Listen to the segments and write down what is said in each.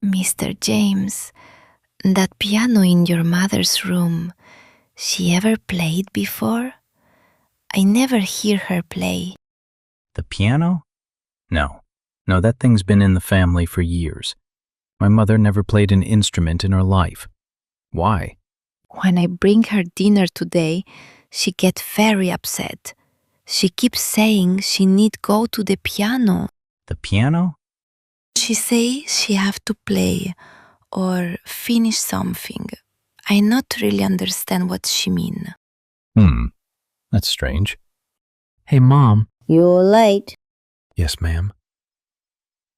Mr. James, that piano in your mother's room, she ever played before? I never hear her play. The piano? No. No, that thing's been in the family for years. My mother never played an instrument in her life. Why? When I bring her dinner today, she get very upset. She keeps saying she need go to the piano. The piano? She say she have to play or finish something. I not really understand what she mean. That's strange. Hey, Mom. You're late. Yes, ma'am.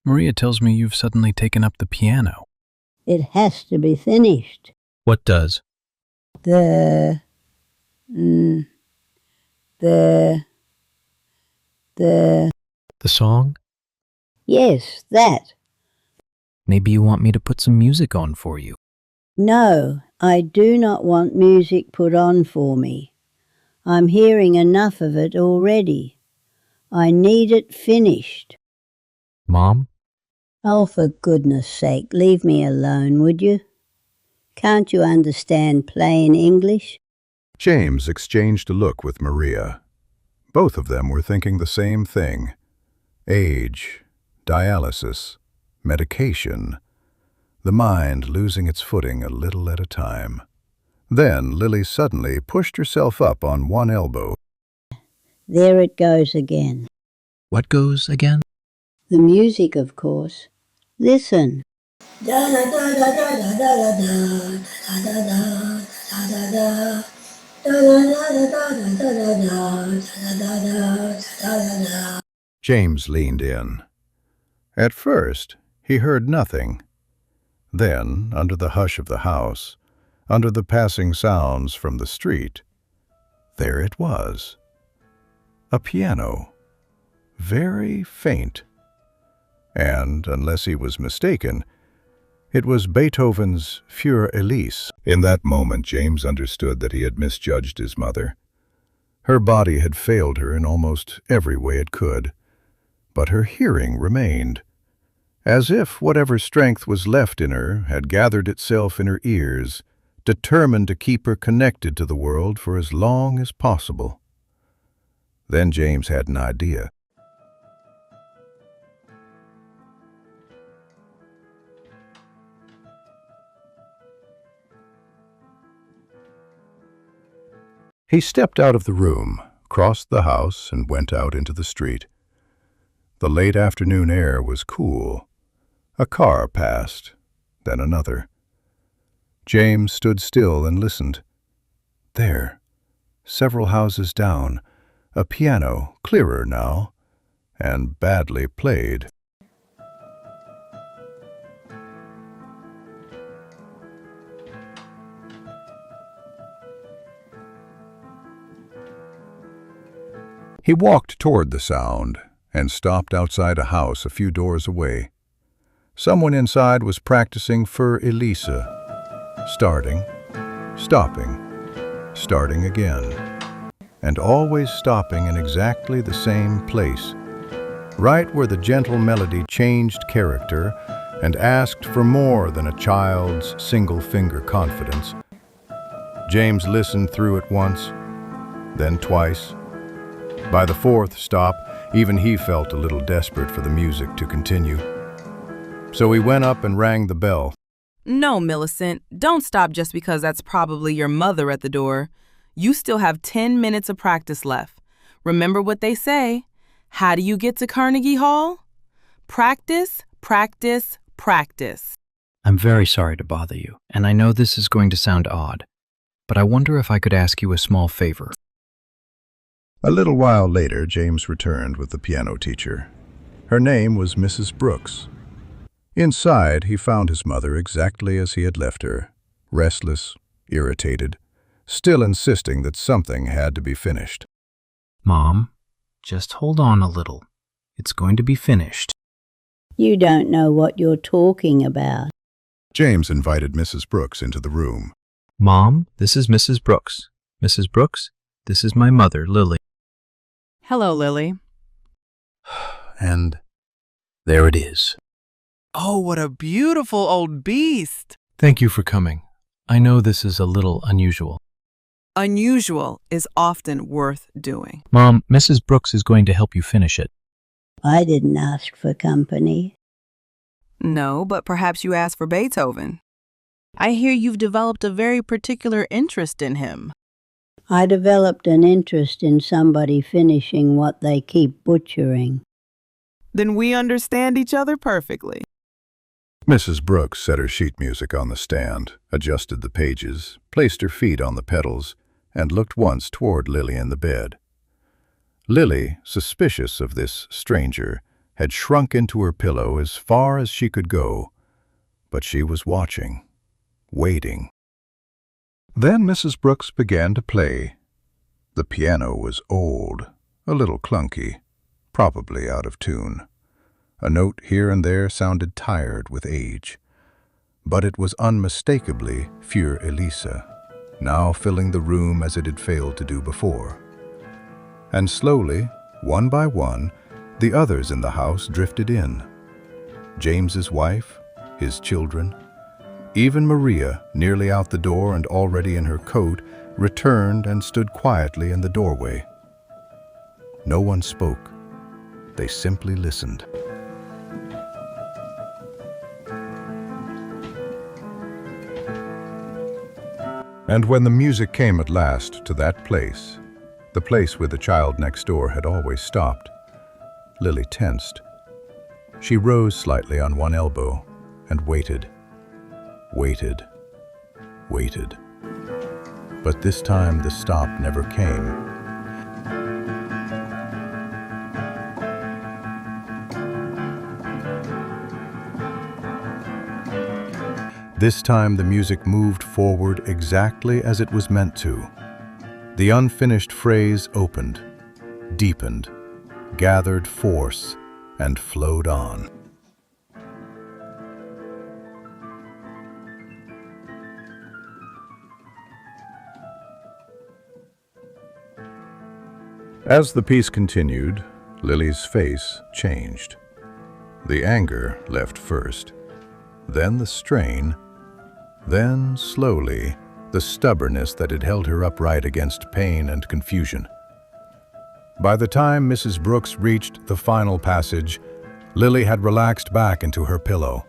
Maria tells me you've suddenly taken up the piano. It has to be finished. What does? The song? Yes, that. Maybe you want me to put some music on for you. No, I do not want music put on for me. I'm hearing enough of it already. I need it finished. Mom? Oh, for goodness sake, leave me alone, would you? Can't you understand plain English? James exchanged a look with Maria. Both of them were thinking the same thing. Age, dialysis, medication, the mind losing its footing a little at a time. Then Lily suddenly pushed herself up on one elbow. There it goes again. What goes again? The music, of course. Listen. James leaned in. At first, he heard nothing. Then, under the hush of the house, under the passing sounds from the street, there it was. A piano. Very faint. And, unless he was mistaken, it was Beethoven's Für Lili. In that moment, James understood that he had misjudged his mother. Her body had failed her in almost every way it could, but her hearing remained, as if whatever strength was left in her had gathered itself in her ears, determined to keep her connected to the world for as long as possible. Then James had an idea. He stepped out of the room, crossed the house, and went out into the street. The late afternoon air was cool. A car passed, then another. James stood still and listened. There, several houses down, a piano, clearer now, and badly played. He walked toward the sound and stopped outside a house a few doors away. Someone inside was practicing Für Lili, starting, stopping, starting again, and always stopping in exactly the same place, right where the gentle melody changed character and asked for more than a child's single-finger confidence. James listened through it once, then twice. By the fourth stop, even he felt a little desperate for the music to continue. So he went up and rang the bell. No, Millicent, don't stop just because that's probably your mother at the door. You still have 10 minutes of practice left. Remember what they say. How do you get to Carnegie Hall? Practice, practice, practice. I'm very sorry to bother you, and I know this is going to sound odd, but I wonder if I could ask you a small favor. A little while later, James returned with the piano teacher. Her name was Mrs. Brooks. Inside, he found his mother exactly as he had left her, restless, irritated, still insisting that something had to be finished. Mom, just hold on a little. It's going to be finished. You don't know what you're talking about. James invited Mrs. Brooks into the room. Mom, this is Mrs. Brooks. Mrs. Brooks, this is my mother, Lily. Hello, Lily. And there it is. Oh, what a beautiful old beast. Thank you for coming. I know this is a little unusual. Unusual is often worth doing. Mom, Mrs. Brooks is going to help you finish it. I didn't ask for company. No, but perhaps you asked for Beethoven. I hear you've developed a very particular interest in him. I developed an interest in somebody finishing what they keep butchering. Then we understand each other perfectly. Mrs. Brooks set her sheet music on the stand, adjusted the pages, placed her feet on the pedals, and looked once toward Lily in the bed. Lily, suspicious of this stranger, had shrunk into her pillow as far as she could go, but she was watching, waiting. Then Mrs. Brooks began to play. The piano was old, a little clunky, probably out of tune. A note here and there sounded tired with age, but it was unmistakably Für Lili, now filling the room as it had failed to do before. And slowly, one by one, the others in the house drifted in. James's wife, his children, even Maria, nearly out the door and already in her coat, returned and stood quietly in the doorway. No one spoke. They simply listened. And when the music came at last to that place, the place where the child next door had always stopped, Lily tensed. She rose slightly on one elbow and waited, waited, waited. But this time the stop never came. This time the music moved forward exactly as it was meant to. The unfinished phrase opened, deepened, gathered force, and flowed on. As the piece continued, Lily's face changed. The anger left first, then the strain, then, slowly, the stubbornness that had held her upright against pain and confusion. By the time Mrs. Brooks reached the final passage, Lily had relaxed back into her pillow.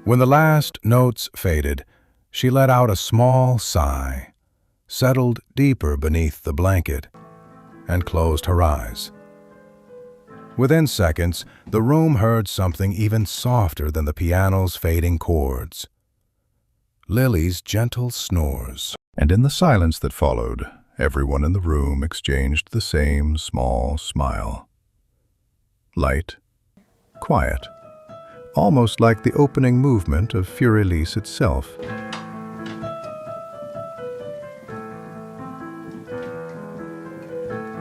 When the last notes faded, she let out a small sigh, settled deeper beneath the blanket, and closed her eyes. Within seconds, the room heard something even softer than the piano's fading chords. Lily's gentle snores. And in the silence that followed, everyone in the room exchanged the same small smile. Light, quiet, almost like the opening movement of Für Lili itself.